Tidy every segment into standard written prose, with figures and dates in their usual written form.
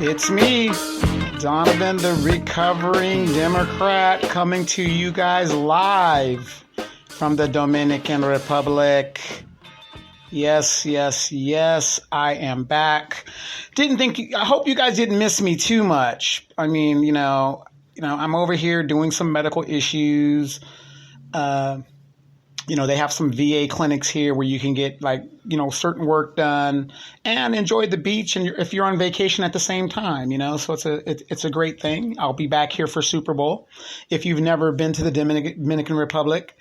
It's me, Donovan, the recovering Democrat, coming to you guys live from the Dominican Republic. Yes, I am back. I hope you guys didn't miss me too much. I mean, I'm over here doing some medical issues. They have some VA clinics here where you can get certain work done and enjoy the beach. And if you're on vacation at the same time, so it's a great thing. I'll be back here for Super Bowl. If you've never been to the Dominican Republic,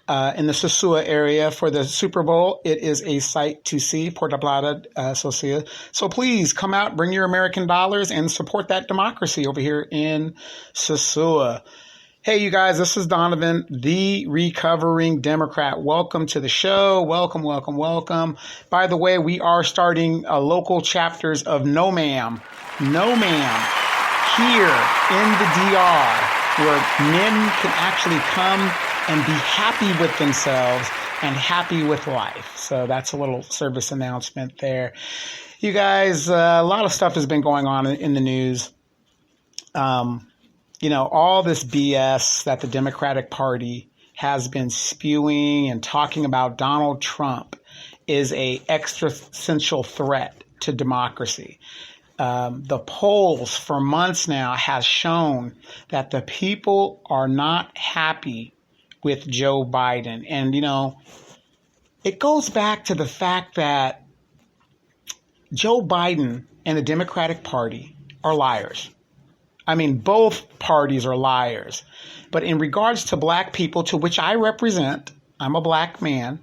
in the Sosua area for the Super Bowl, it is a sight to see, Puerto Plata, Sosua. So please come out, bring your American dollars and support that democracy over here in Sosua. Hey, you guys, this is Donovan, the recovering Democrat. Welcome to the show. Welcome. By the way, we are starting local chapters of No Ma'am, here in the DR, where men can actually come and be happy with themselves and happy with life. So that's a little service announcement there. You guys, a lot of stuff has been going on in the news. All this BS that the Democratic Party has been spewing and talking about Donald Trump is a existential threat to democracy. The polls for months now has shown that the people are not happy with Joe Biden. And, it goes back to the fact that Joe Biden and the Democratic Party are liars. I mean, both parties are liars. But in regards to black people, to which I represent, I'm a black man,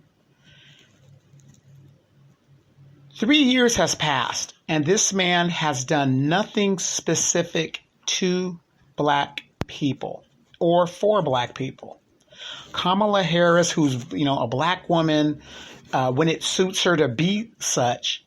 3 years has passed, and this man has done nothing specific to black people or for black people. Kamala Harris, who's, a black woman, when it suits her to be such,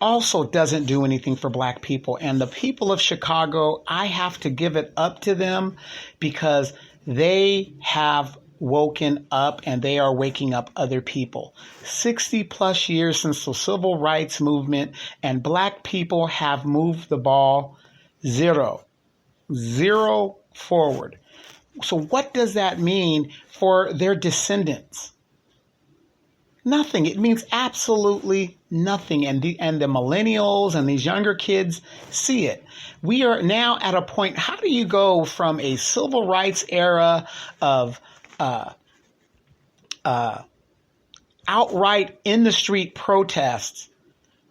also doesn't do anything for black people. And the people of Chicago, I have to give it up to them because they have woken up and they are waking up other people. 60 plus years since the civil rights movement, and black people have moved the ball zero forward. So what does that mean for their descendants? Nothing. It means absolutely nothing. And the millennials and these younger kids see it. We are now at a point, how do you go from a civil rights era of outright in the street protests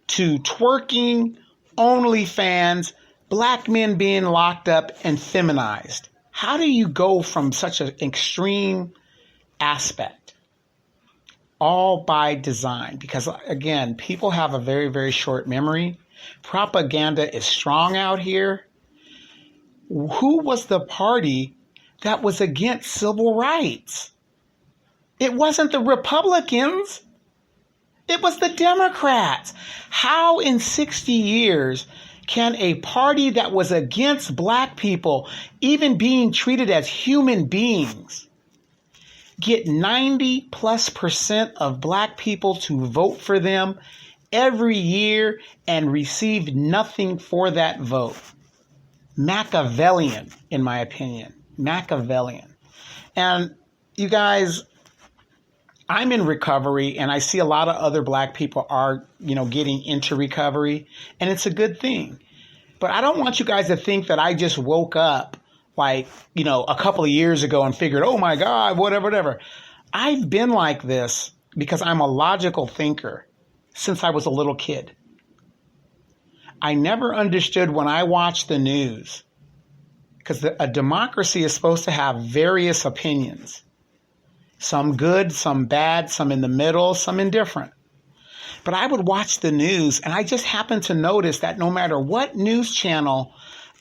to twerking, OnlyFans, black men being locked up and feminized? How do you go from such an extreme aspect? All by design, because again, people have a very, very short memory. Propaganda is strong out here. Who was the party that was against civil rights? It wasn't the Republicans. It was the Democrats. How in 60 years can a party that was against black people, even being treated as human beings, get 90+% of black people to vote for them every year and receive nothing for that vote? Machiavellian, in my opinion. Machiavellian. And you guys, I'm in recovery, and I see a lot of other black people are, getting into recovery, and it's a good thing. But I don't want you guys to think that I just woke up a couple of years ago and figured, oh my God, whatever. I've been like this because I'm a logical thinker since I was a little kid. I never understood when I watched the news, because a democracy is supposed to have various opinions. Some good, some bad, some in the middle, some indifferent. But I would watch the news, and I just happened to notice that no matter what news channel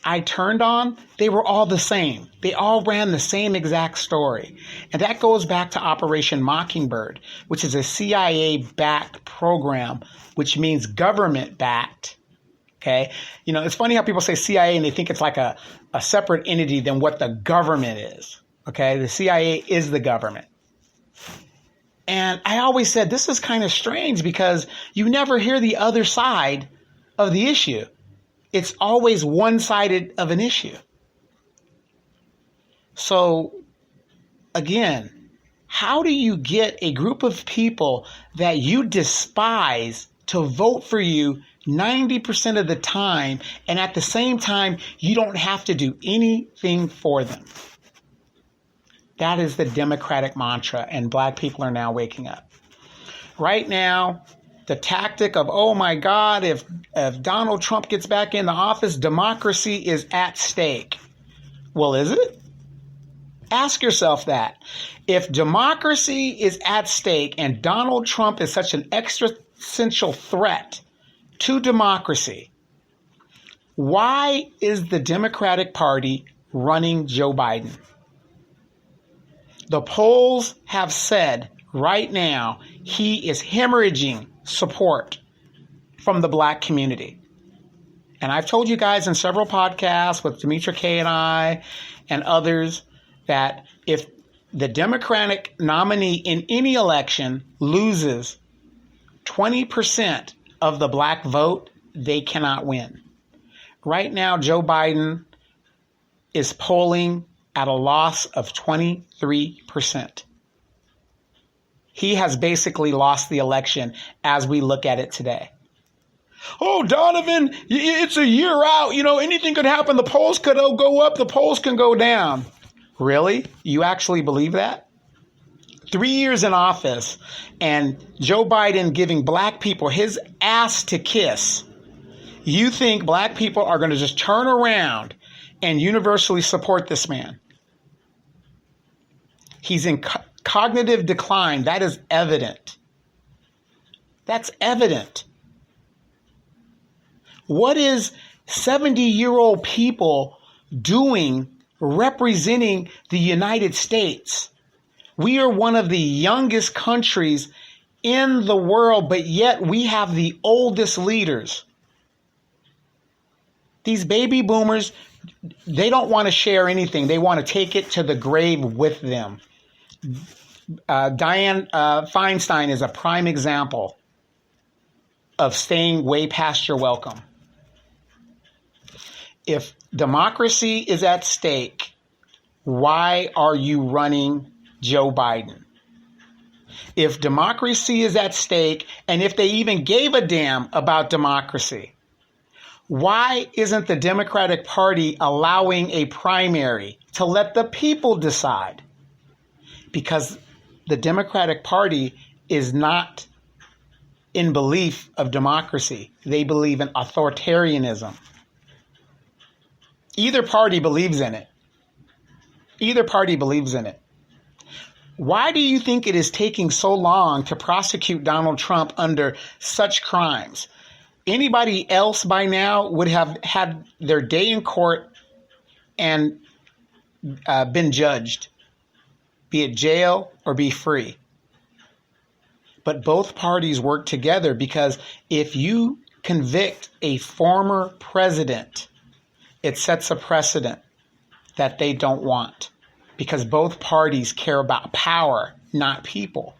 I turned on, they were all the same. They all ran the same exact story. And that goes back to Operation Mockingbird, which is a CIA-backed program, which means government-backed. Okay? It's funny how people say CIA and they think it's like a separate entity than what the government is. Okay? The CIA is the government. And I always said this is kind of strange because you never hear the other side of the issue. It's always one-sided of an issue. So again, how do you get a group of people that you despise to vote for you 90% of the time, and at the same time, you don't have to do anything for them? That is the Democratic mantra, and black people are now waking up. Right now, the tactic of, oh my God, if Donald Trump gets back in the office, democracy is at stake. Well, is it? Ask yourself that. If democracy is at stake and Donald Trump is such an existential threat to democracy, why is the Democratic Party running Joe Biden? The polls have said right now he is hemorrhaging support from the black community. And I've told you guys in several podcasts with Demetra K and I and others that if the Democratic nominee in any election loses 20% of the black vote, they cannot win. Right now, Joe Biden is polling at a loss of 23%. He has basically lost the election as we look at it today. Oh, Donovan, it's a year out. Anything could happen. The polls could go up. The polls can go down. Really? You actually believe that? 3 years in office and Joe Biden giving black people his ass to kiss. You think black people are going to just turn around and universally support this man? He's in cognitive decline. That is evident. That's evident. What is 70-year-old people doing representing the United States? We are one of the youngest countries in the world, but yet we have the oldest leaders. These baby boomers, they don't want to share anything. They want to take it to the grave with them. Dianne Feinstein is a prime example of staying way past your welcome. If democracy is at stake, why are you running Joe Biden? If democracy is at stake, and if they even gave a damn about democracy, why isn't the Democratic Party allowing a primary to let the people decide? Because the Democratic Party is not in belief of democracy. They believe in authoritarianism. Either party believes in it. Either party believes in it. Why do you think it is taking so long to prosecute Donald Trump under such crimes? Anybody else by now would have had their day in court and been judged, be it jail or be free. But both parties work together because if you convict a former president, it sets a precedent that they don't want, because both parties care about power, not people.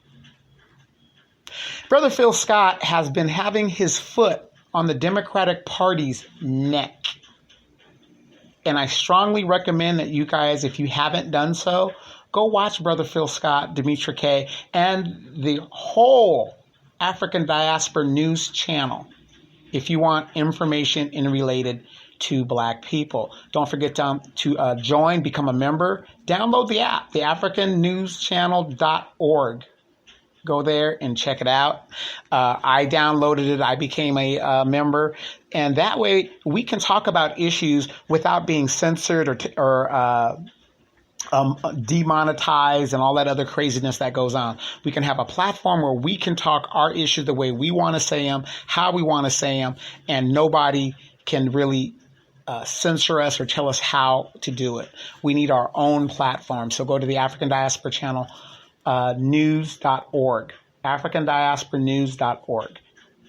Brother Phil Scott has been having his foot on the Democratic Party's neck. And I strongly recommend that you guys, if you haven't done so, go watch Brother Phil Scott, Demetra K, and the whole African Diaspora News channel if you want information in related to black people. Don't forget to join, become a member, download the app, the africannewschannel.org. Go there and check it out. I downloaded it. I became a member. And that way we can talk about issues without being censored or demonetized and all that other craziness that goes on. We can have a platform where we can talk our issues the way we want to say them, how we want to say them, and nobody can really censor us or tell us how to do it. We need our own platform. So go to the African Diaspora Channel news.org, africandiasporanews.org,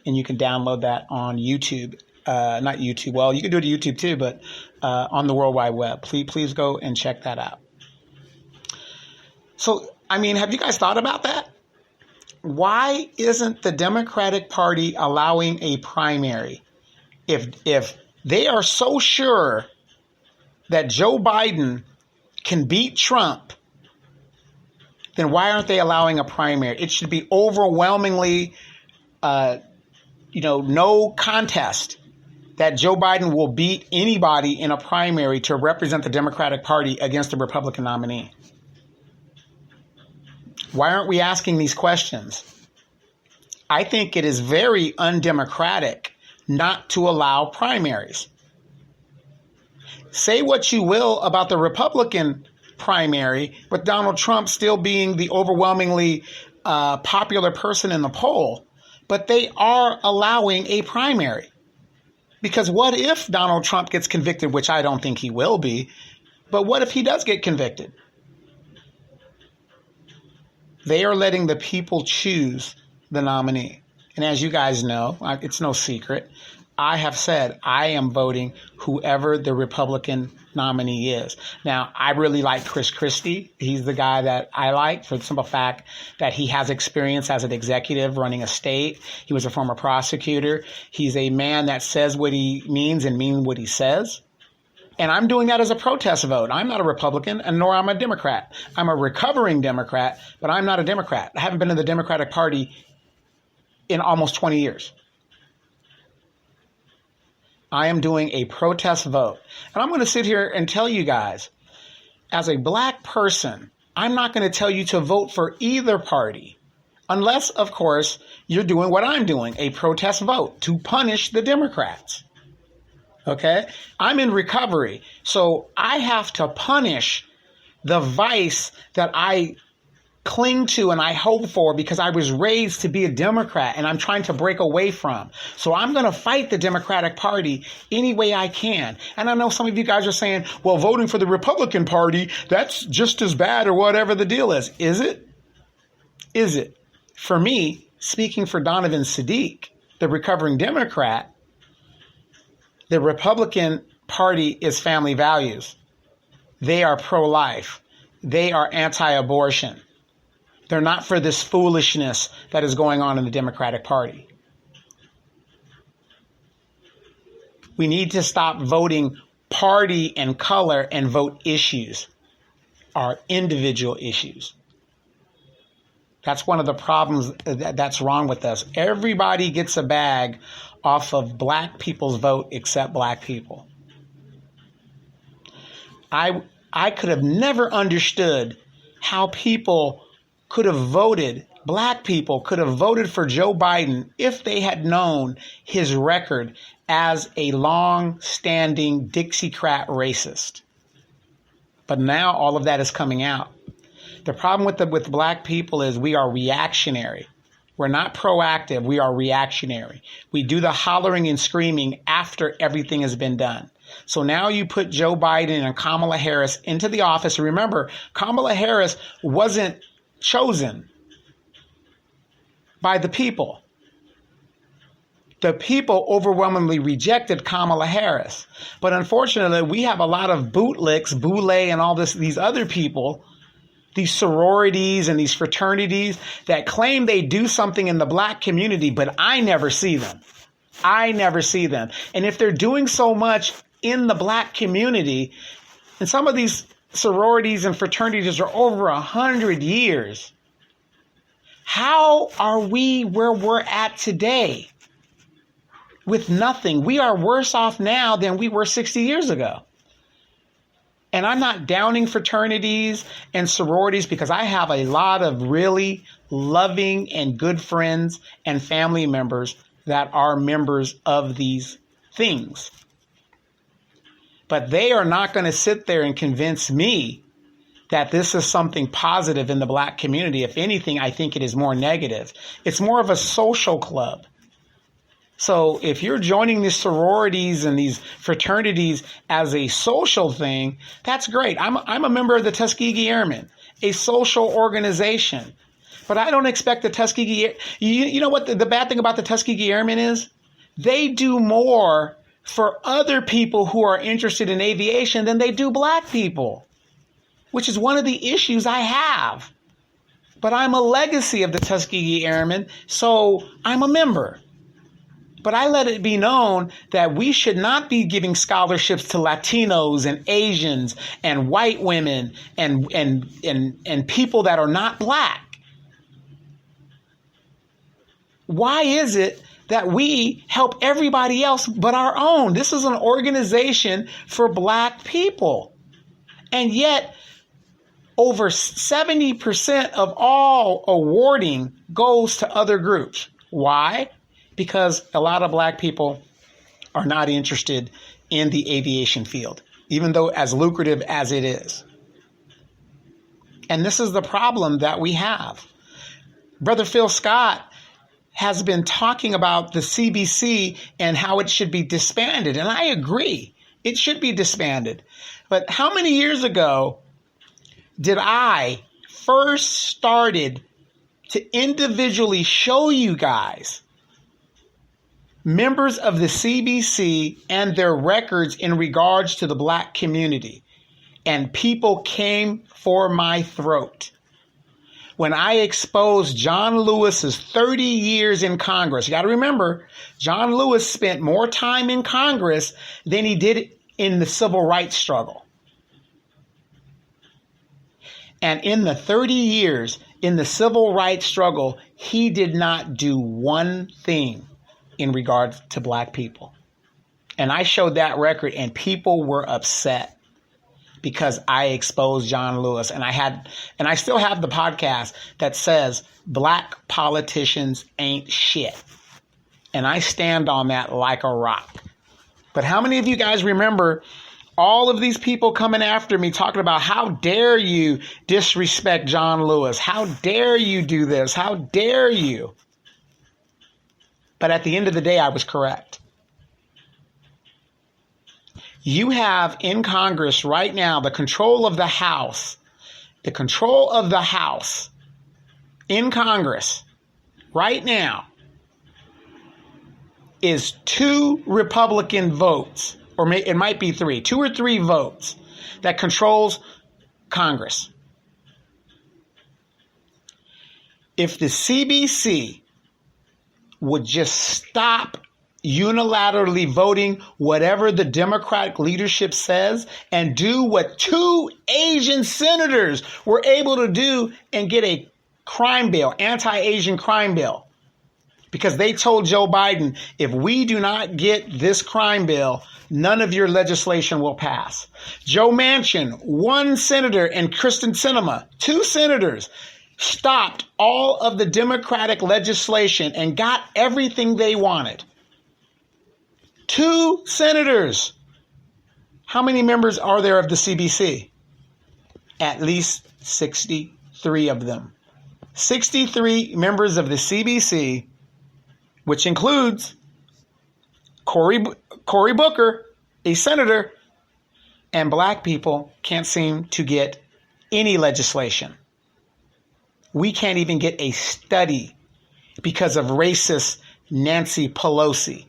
and you can download that on YouTube. Not YouTube. Well, you can do it to YouTube too, but on the World Wide Web. Please go and check that out. So, have you guys thought about that? Why isn't the Democratic Party allowing a primary? If they are so sure that Joe Biden can beat Trump, then why aren't they allowing a primary? It should be overwhelmingly, no contest that Joe Biden will beat anybody in a primary to represent the Democratic Party against the Republican nominee. Why aren't we asking these questions? I think it is very undemocratic not to allow primaries. Say what you will about the Republican primary, with Donald Trump still being the overwhelmingly popular person in the poll, but they are allowing a primary. Because what if Donald Trump gets convicted, which I don't think he will be, but what if he does get convicted? They are letting the people choose the nominee. And as you guys know, it's no secret, I have said I am voting whoever the Republican nominee is. Now, I really like Chris Christie. He's the guy that I like for the simple fact that he has experience as an executive running a state. He was a former prosecutor. He's a man that says what he means and means what he says. And I'm doing that as a protest vote. I'm not a Republican, and nor am I a Democrat. I'm a recovering Democrat, but I'm not a Democrat. I haven't been in the Democratic Party in almost 20 years. I am doing a protest vote. And I'm going to sit here and tell you guys, as a black person, I'm not going to tell you to vote for either party, unless, of course, you're doing what I'm doing, a protest vote to punish the Democrats. Okay? I'm in recovery, so I have to punish the vice that I cling to and I hope for because I was raised to be a Democrat and I'm trying to break away from. So I'm going to fight the Democratic Party any way I can. And I know some of you guys are saying, well, voting for the Republican Party, that's just as bad or whatever the deal is. Is it? Is it? For me, speaking for Donovan Sadiq, the recovering Democrat, the Republican Party is family values. They are pro-life. They are anti-abortion. They're not for this foolishness that is going on in the Democratic Party. We need to stop voting party and color and vote issues, our individual issues. That's one of the problems that's wrong with us. Everybody gets a bag off of black people's vote except black people. I could have never understood how people could have voted, black people could have voted for Joe Biden if they had known his record as a long-standing Dixiecrat racist. But now all of that is coming out. The problem with black people is we are reactionary. We're not proactive. We are reactionary. We do the hollering and screaming after everything has been done. So now you put Joe Biden and Kamala Harris into the office. Remember, Kamala Harris wasn't chosen by the people. The people overwhelmingly rejected Kamala Harris. But unfortunately, we have a lot of bootlicks, Boule and all these other people, these sororities and these fraternities that claim they do something in the black community, but I never see them. I never see them. And if they're doing so much in the black community, and some of these sororities and fraternities are over 100 years. How are we where we're at today? With nothing. We are worse off now than we were 60 years ago. And I'm not downing fraternities and sororities because I have a lot of really loving and good friends and family members that are members of these things. But they are not going to sit there and convince me that this is something positive in the black community. If anything, I think it is more negative. It's more of a social club. So if you're joining these sororities and these fraternities as a social thing, that's great. I'm a member of the Tuskegee Airmen, a social organization. But I don't expect the Tuskegee, you know what the bad thing about the Tuskegee Airmen is? They do more for other people who are interested in aviation than they do black people, which is one of the issues I have. But I'm a legacy of the Tuskegee Airmen, so I'm a member. But I let it be known that we should not be giving scholarships to Latinos and Asians and white women and people that are not black. Why is it that we help everybody else but our own? This is an organization for black people. And yet, over 70% of all awarding goes to other groups. Why? Because a lot of black people are not interested in the aviation field, even though as lucrative as it is. And this is the problem that we have. Brother Phil Scott has been talking about the CBC and how it should be disbanded. And I agree, it should be disbanded. But how many years ago did I first started to individually show you guys members of the CBC and their records in regards to the black community? And people came for my throat. When I exposed John Lewis's 30 years in Congress, you got to remember, John Lewis spent more time in Congress than he did in the civil rights struggle. And in the 30 years in the civil rights struggle, he did not do one thing in regards to black people. And I showed that record and people were upset because I exposed John Lewis. And I still have the podcast that says black politicians ain't shit. And I stand on that like a rock. But how many of you guys remember all of these people coming after me talking about how dare you disrespect John Lewis? How dare you do this? How dare you? But at the end of the day, I was correct. You have in Congress right now the control of the House in Congress right now is 2 Republican votes, or it might be 3, 2 or 3 votes that controls Congress. If the CBC would just stop unilaterally voting whatever the Democratic leadership says and do what 2 Asian senators were able to do and get a crime bill, anti-Asian crime bill. Because they told Joe Biden, if we do not get this crime bill, none of your legislation will pass. Joe Manchin, 1 senator, and Kristen Sinema, 2 senators, stopped all of the Democratic legislation and got everything they wanted. 2 senators. How many members are there of the CBC? At least 63 of them. 63 members of the CBC, which includes Cory Booker, a senator, and black people can't seem to get any legislation. We can't even get a study because of racist Nancy Pelosi.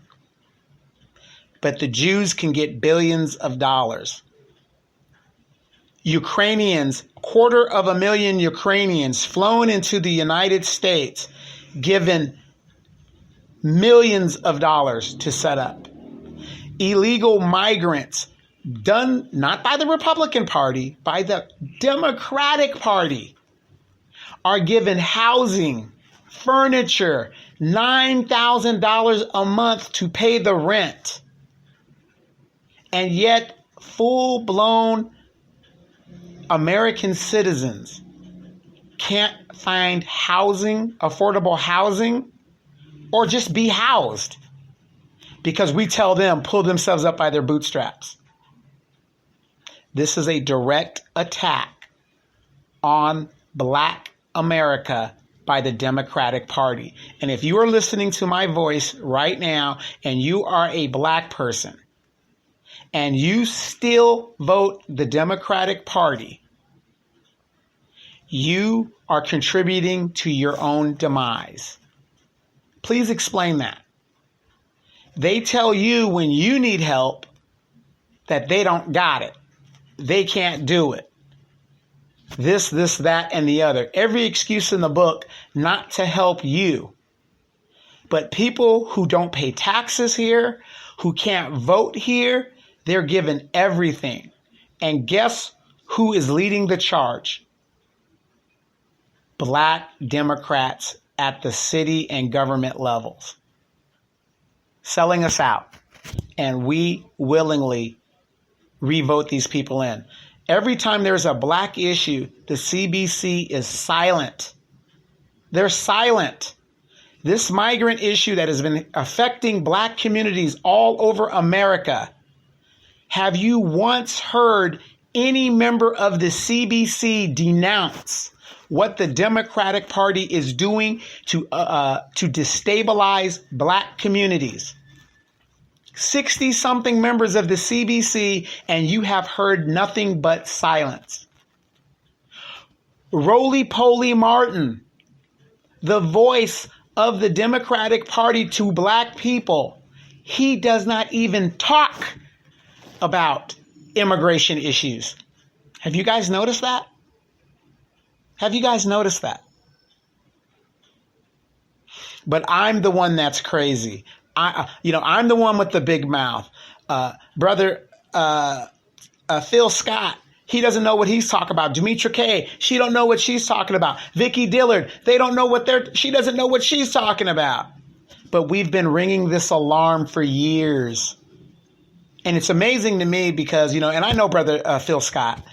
But the Jews can get billions of dollars. Ukrainians, 250,000 Ukrainians flown into the United States, given millions of dollars to set up. Illegal migrants, done not by the Republican Party, by the Democratic Party, are given housing, furniture, $9,000 a month to pay the rent. And yet, full-blown American citizens can't find housing, affordable housing, or just be housed because we tell them pull themselves up by their bootstraps. This is a direct attack on black America by the Democratic Party. And if you are listening to my voice right now and you are a black person and you still vote the Democratic Party, you are contributing to your own demise. Please explain that. They tell you when you need help that they don't got it. They can't do it. This, that, and the other. Every excuse in the book not to help you. But people who don't pay taxes here, who can't vote here, they're given everything. And guess who is leading the charge? Black Democrats at the city and government levels, selling us out. And we willingly re-vote these people in. Every time there's a black issue, the CBC is silent. They're silent. This migrant issue that has been affecting black communities all over America. Have you once heard any member of the CBC denounce what the Democratic Party is doing to destabilize black communities? 60-something members of the CBC, and you have heard nothing but silence. Roly-Poly Martin, the voice of the Democratic Party to black people, he does not even talk about immigration issues. Have you guys noticed that? Have you guys noticed that? But I'm the one that's crazy. I'm the one with the big mouth. Brother Phil Scott, he doesn't know what he's talking about. Demetra Kay, she don't know what she's talking about. Vicky Dillard, they don't know she doesn't know what she's talking about. But we've been ringing this alarm for years. And it's amazing to me because, and I know Brother Phil Scott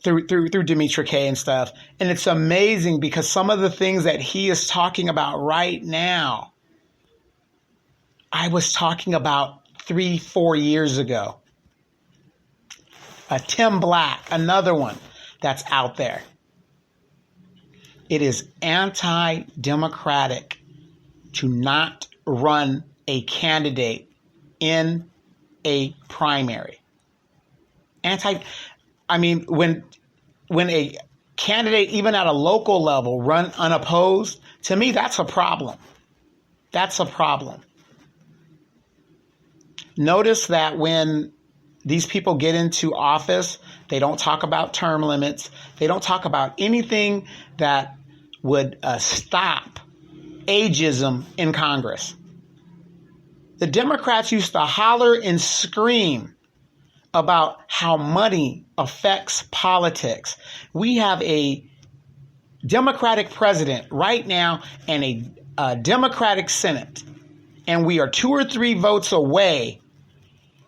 through Demetra Kay and stuff. And it's amazing because some of the things that he is talking about right now, I was talking about 3-4 years ago. Tim Black, another one that's out there. It is anti-democratic to not run a candidate in a primary. When a candidate, even at a local level, run unopposed, to me, that's a problem. That's a problem. Notice that when these people get into office, they don't talk about term limits. They don't talk about anything that would stop ageism in Congress. The Democrats used to holler and scream about how money affects politics. We have a Democratic president right now and a Democratic Senate, and we are 2 or 3 votes away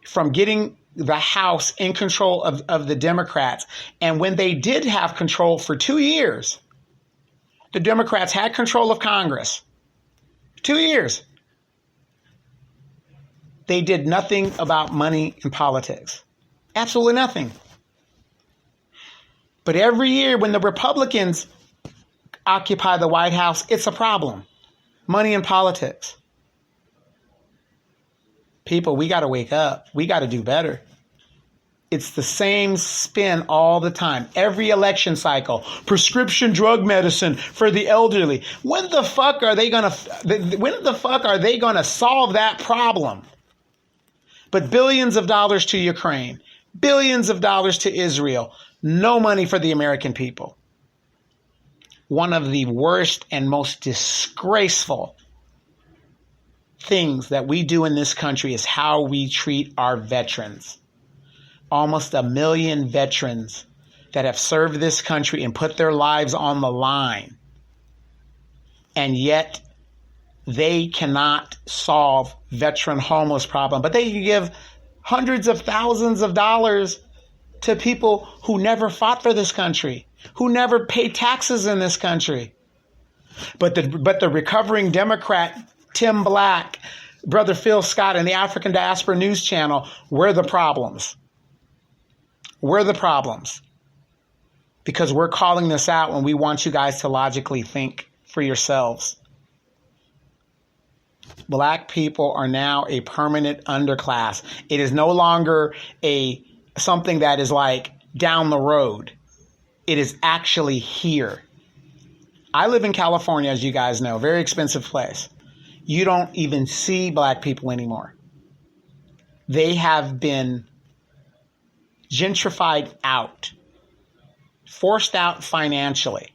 from getting the House in control of the Democrats. And when they did have control for 2 years, the Democrats had control of Congress. 2 years. They did nothing about money in politics. Absolutely nothing. But every year when the Republicans occupy the White House, it's a problem. Money in politics. People, we got to wake up. We got to do better. It's the same spin all the time. Every election cycle. Prescription drug medicine for the elderly. When the fuck are they going to solve that problem? But billions of dollars to Ukraine. Billions of dollars to Israel. No money for the American people. One of the worst and most disgraceful things that we do in this country is how we treat our veterans. Almost 1 million veterans that have served this country and put their lives on the line. And yet they cannot solve veteran homeless problem, but they can give hundreds of thousands of dollars to people who never fought for this country, who never paid taxes in this country. But the recovering Democrat, Tim Black, Brother Phil Scott, and the African Diaspora News Channel, we're the problems. We're the problems. Because we're calling this out when we want you guys to logically think for yourselves. Black people are now a permanent underclass. It is no longer something that is like down the road. It is actually here. I live in California, as you guys know, very expensive place. You don't even see black people anymore. They have been gentrified out, forced out financially.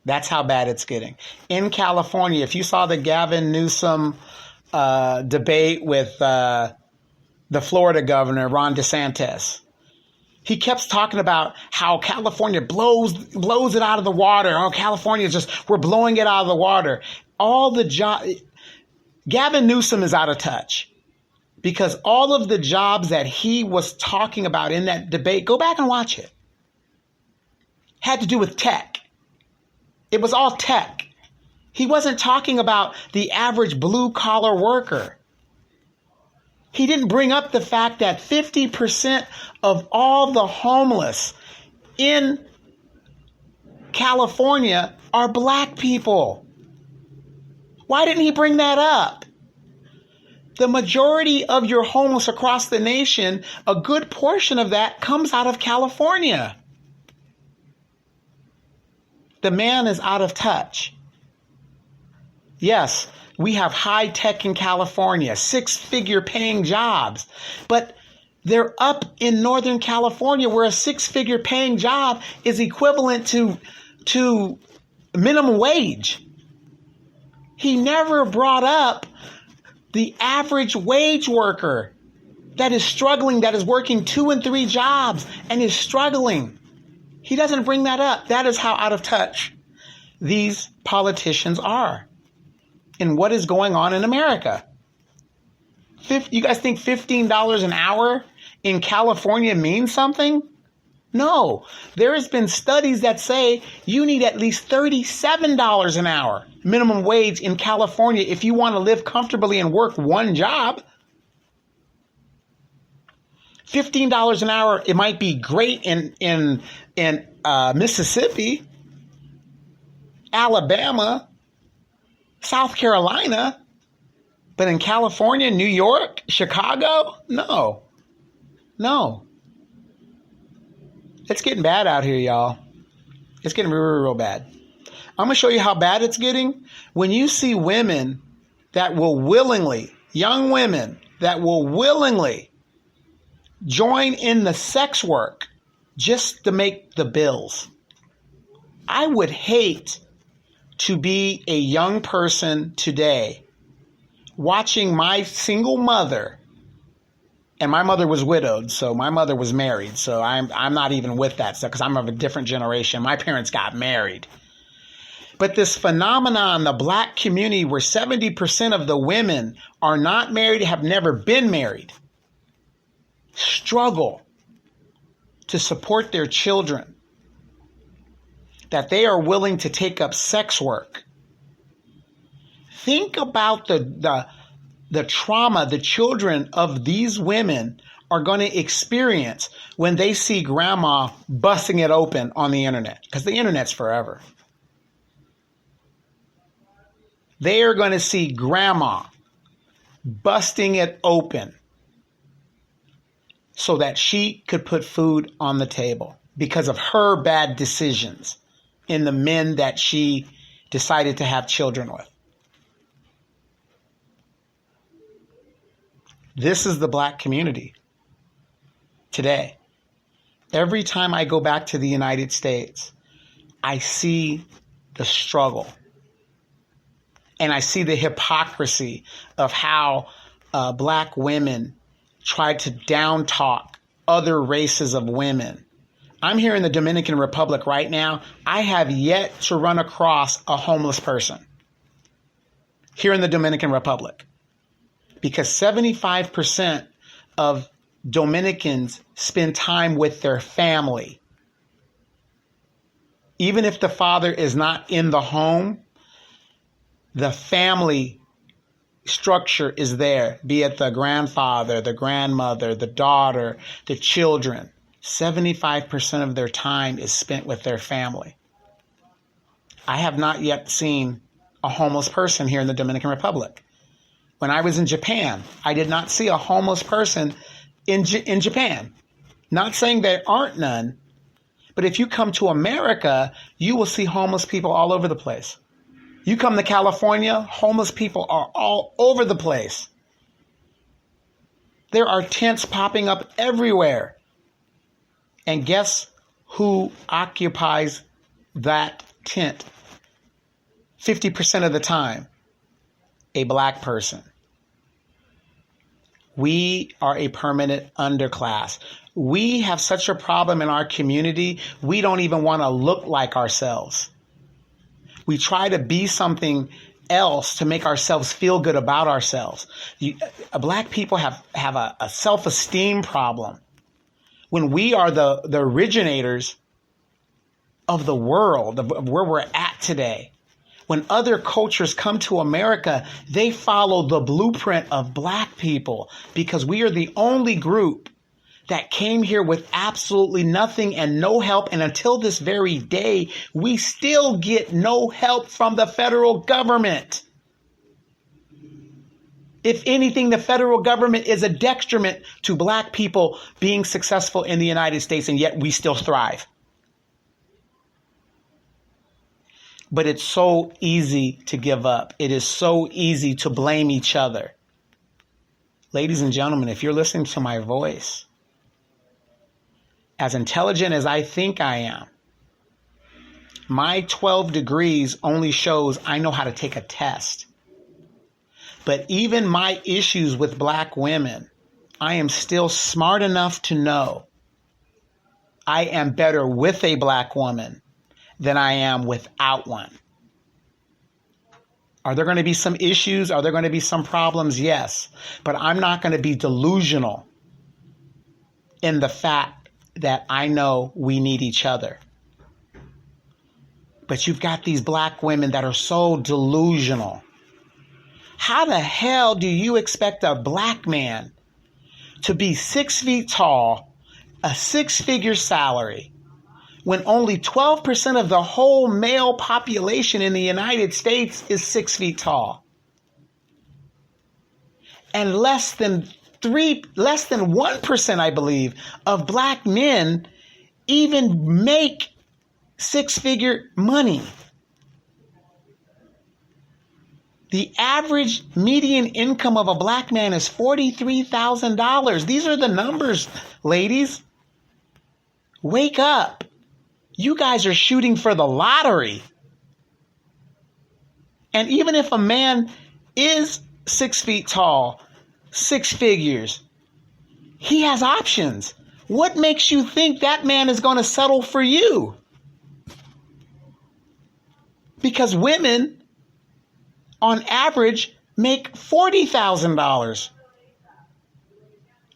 That's how bad it's getting. In California, if you saw the Gavin Newsom debate with the Florida governor, Ron DeSantis, he kept talking about how California blows it out of the water. Oh, California is just, we're blowing it out of the water. Gavin Newsom is out of touch because all of the jobs that he was talking about in that debate, go back and watch it, had to do with tech. It was all tech. He wasn't talking about the average blue collar worker. He didn't bring up the fact that 50% of all the homeless in California are black people. Why didn't he bring that up? The majority of your homeless across the nation, a good portion of that comes out of California. The man is out of touch. Yes, we have high tech in California, 6-figure paying jobs, but they're up in Northern California where a 6-figure paying job is equivalent to minimum wage. He never brought up the average wage worker that is struggling, that is working 2 and 3 jobs and is struggling. He doesn't bring that up. That is how out of touch these politicians are in what is going on in America. You guys think $15 an hour in California means something? No. There has been studies that say you need at least $37 an hour minimum wage in California if you want to live comfortably and work one job. $15 an hour, it might be great in Mississippi, Alabama, South Carolina, but in California, New York, Chicago, no. It's getting bad out here, y'all. It's getting real, real bad. I'm going to show you how bad it's getting. When you see women that will willingly, young women that will willingly join in the sex work just to make the bills. I would hate to be a young person today watching my single mother, and my mother was widowed, so my mother was married, so I'm not even with that stuff because I'm of a different generation. My parents got married. But this phenomenon, the black community where 70% of the women are not married, have never been married, struggle to support their children, that they are willing to take up sex work. Think about the trauma the children of these women are going to experience when they see grandma busting it open on the internet, because the internet's forever. They are going to see grandma busting it open so that she could put food on the table because of her bad decisions in the men that she decided to have children with. This is the black community today. Every time I go back to the United States, I see the struggle. And I see the hypocrisy of how black women try to down talk other races of women. I'm here in the Dominican Republic right now. I have yet to run across a homeless person here in the Dominican Republic because 75% of Dominicans spend time with their family. Even if the father is not in the home, the family structure is there, be it the grandfather, the grandmother, the daughter, the children. 75% of their time is spent with their family. I have not yet seen a homeless person here in the Dominican Republic. When I was in Japan, I did not see a homeless person in Japan. Not saying there aren't none, but if you come to America, you will see homeless people all over the place. You come to California, homeless people are all over the place. There are tents popping up everywhere. And guess who occupies that tent 50% of the time, a black person. We are a permanent underclass. We have such a problem in our community, we don't even want to look like ourselves. We try to be something else to make ourselves feel good about ourselves. Black people have a self-esteem problem. When we are the originators of the world, of where we're at today, when other cultures come to America, they follow the blueprint of black people because we are the only group that came here with absolutely nothing and no help. And until this very day, we still get no help from the federal government. If anything, the federal government is a detriment to black people being successful in the United States, and yet we still thrive. But it's so easy to give up. It is so easy to blame each other. Ladies and gentlemen, if you're listening to my voice, as intelligent as I think I am, my 12 degrees only shows I know how to take a test. But even my issues with black women, I am still smart enough to know I am better with a black woman than I am without one. Are there going to be some issues? Are there going to be some problems? Yes. But I'm not going to be delusional in the fact that I know we need each other. But you've got these black women that are so delusional. How the hell do you expect a black man to be 6 feet tall, a 6-figure salary, when only 12% of the whole male population in the United States is 6 feet tall? And less than 1%, I believe, of black men even make 6-figure money. The average median income of a black man is $43,000. These are the numbers, ladies. Wake up. You guys are shooting for the lottery. And even if a man is 6 feet tall, 6 figures, he has options. What makes you think that man is going to settle for you? Because women, on average, make $40,000.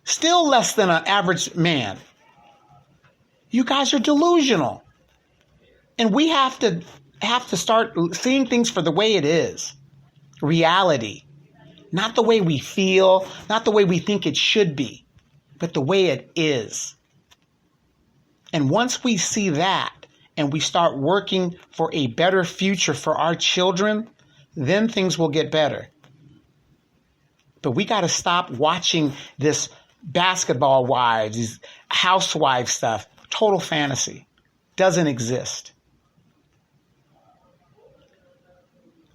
Still less than an average man. You guys are delusional. And we have to start seeing things for the way it is. Reality. Not the way we feel, not the way we think it should be, but the way it is. And once we see that and we start working for a better future for our children, then things will get better. But we got to stop watching this basketball wives, these housewife stuff. Total fantasy. Doesn't exist.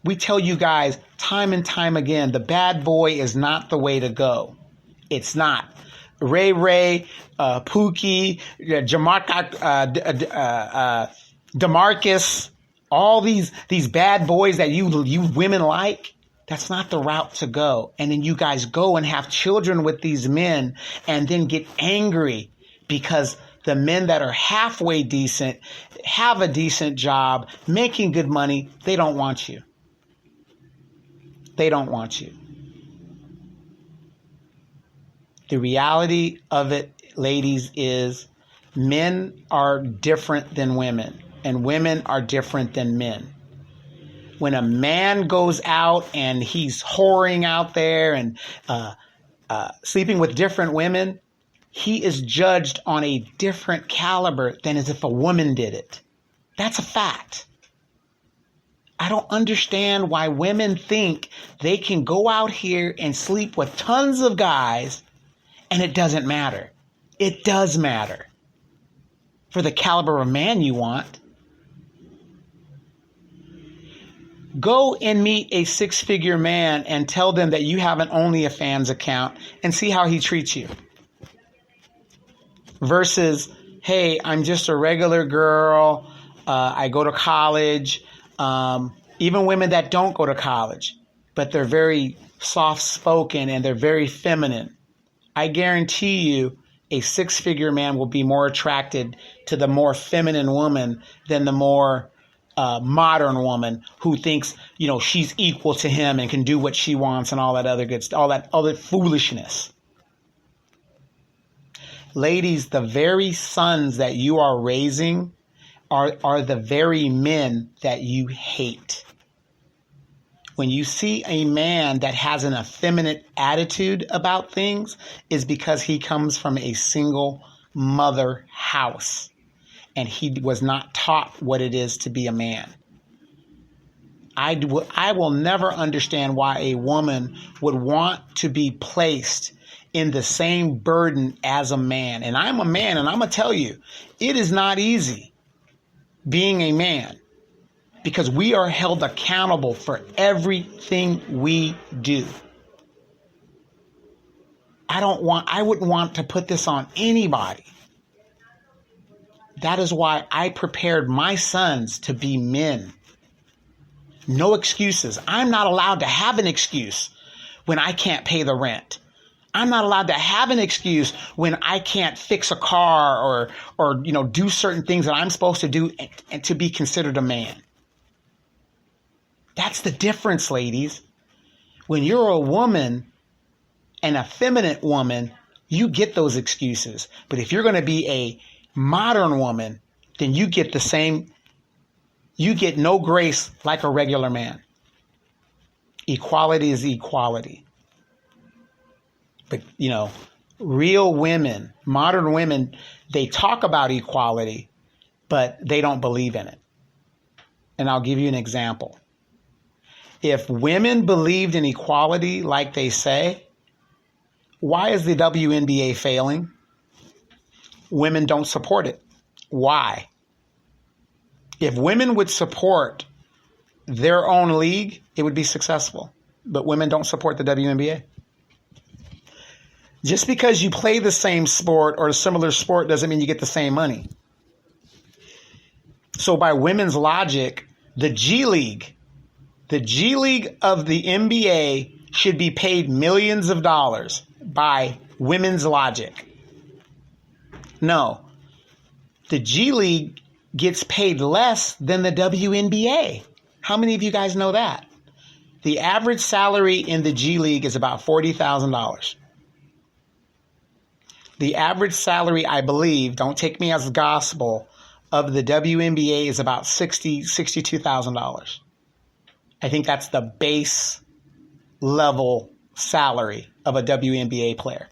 We tell you guys time and time again, the bad boy is not the way to go. It's not. Ray, Pookie, DeMarcus, all these bad boys that you women like, that's not the route to go. And then you guys go and have children with these men and then get angry because the men that are halfway decent, have a decent job, making good money, they don't want you. They don't want you. The reality of it, ladies, is men are different than women, and women are different than men. When a man goes out and he's whoring out there and sleeping with different women, he is judged on a different caliber than as if a woman did it. That's a fact. I don't understand why women think they can go out here and sleep with tons of guys and it doesn't matter. It does matter. For the caliber of man you want. Go and meet a 6-figure man and tell them that you have an OnlyFans account and see how he treats you. Versus, hey, I'm just a regular girl. I go to college. even women that don't go to college, but they're very soft-spoken and they're very feminine. I guarantee you a six-figure man will be more attracted to the more feminine woman than the more modern woman who thinks, she's equal to him and can do what she wants and all that other good stuff, all that other foolishness. Ladies, the very sons that you are raising are the very men that you hate. When you see a man that has an effeminate attitude about things, is because he comes from a single mother house and he was not taught what it is to be a man. I will never understand why a woman would want to be placed in the same burden as a man. And I'm a man, and I'm going to tell you, it is not easy being a man, because we are held accountable for everything we do. I wouldn't want to put this on anybody. That is why I prepared my sons to be men. No excuses. I'm not allowed to have an excuse when I can't pay the rent. I'm not allowed to have an excuse when I can't fix a car or do certain things that I'm supposed to do and to be considered a man. That's the difference, ladies. When you're a woman, an effeminate woman, you get those excuses. But if you're going to be a modern woman, then you get the same. You get no grace like a regular man. Equality is equality. But, real women, modern women, they talk about equality, but they don't believe in it. And I'll give you an example. If women believed in equality like they say, why is the WNBA failing? Women don't support it. Why? If women would support their own league, it would be successful. But women don't support the WNBA. Just because you play the same sport or a similar sport doesn't mean you get the same money. So by women's logic, the G League of the NBA should be paid millions of dollars by women's logic. No, the G League gets paid less than the WNBA. How many of you guys know that? The average salary in the G League is about $40,000. The average salary, I believe, don't take me as gospel, of the WNBA is about $62,000. I think that's the base level salary of a WNBA player.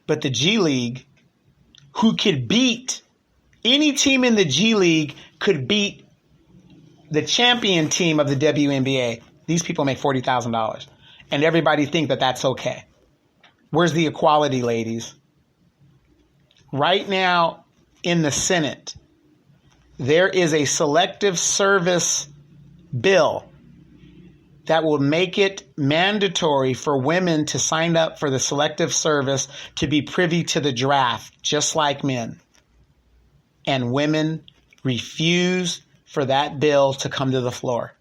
But the G League, who could beat any team in the G League, could beat the champion team of the WNBA. These people make $40,000. And everybody think that that's okay. Where's the equality, ladies? Right now in the Senate, there is a selective service bill that will make it mandatory for women to sign up for the selective service to be privy to the draft, just like men. And women refuse for that bill to come to the floor.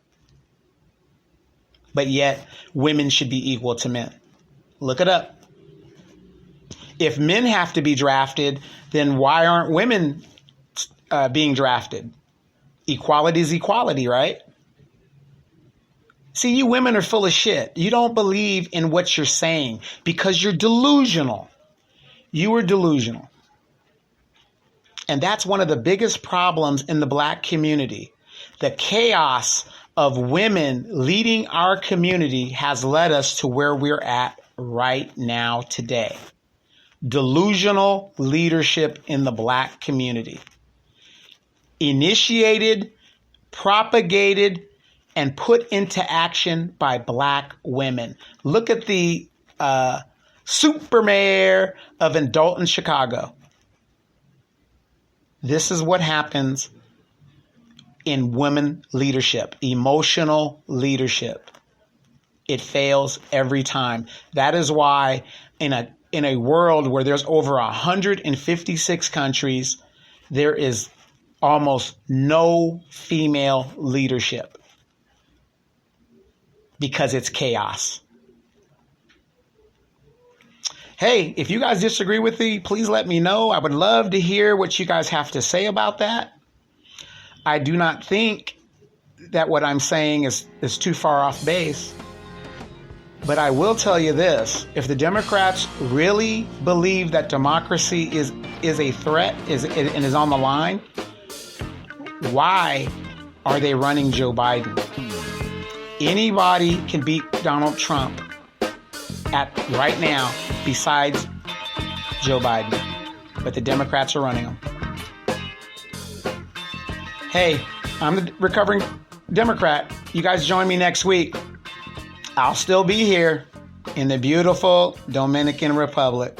But yet, women should be equal to men. Look it up. If men have to be drafted, then why aren't women being drafted? Equality is equality, right? See, you women are full of shit. You don't believe in what you're saying because you're delusional. You are delusional. And that's one of the biggest problems in the black community. The chaos of women leading our community has led us to where we're at right now today. Delusional leadership in the black community. Initiated, propagated, and put into action by black women. Look at the super mayor of Dalton, Chicago. This is what happens in women leadership, emotional leadership. It fails every time. That is why in a world where there's over 156 countries, there is almost no female leadership because it's chaos. Hey, if you guys disagree with me, please let me know. I would love to hear what you guys have to say about that. I do not think that what I'm saying is too far off base. But I will tell you this, if the Democrats really believe that democracy is a threat and is on the line, why are they running Joe Biden? Anybody can beat Donald Trump right now besides Joe Biden, but the Democrats are running him. Hey, I'm the recovering Democrat. You guys join me next week. I'll still be here in the beautiful Dominican Republic.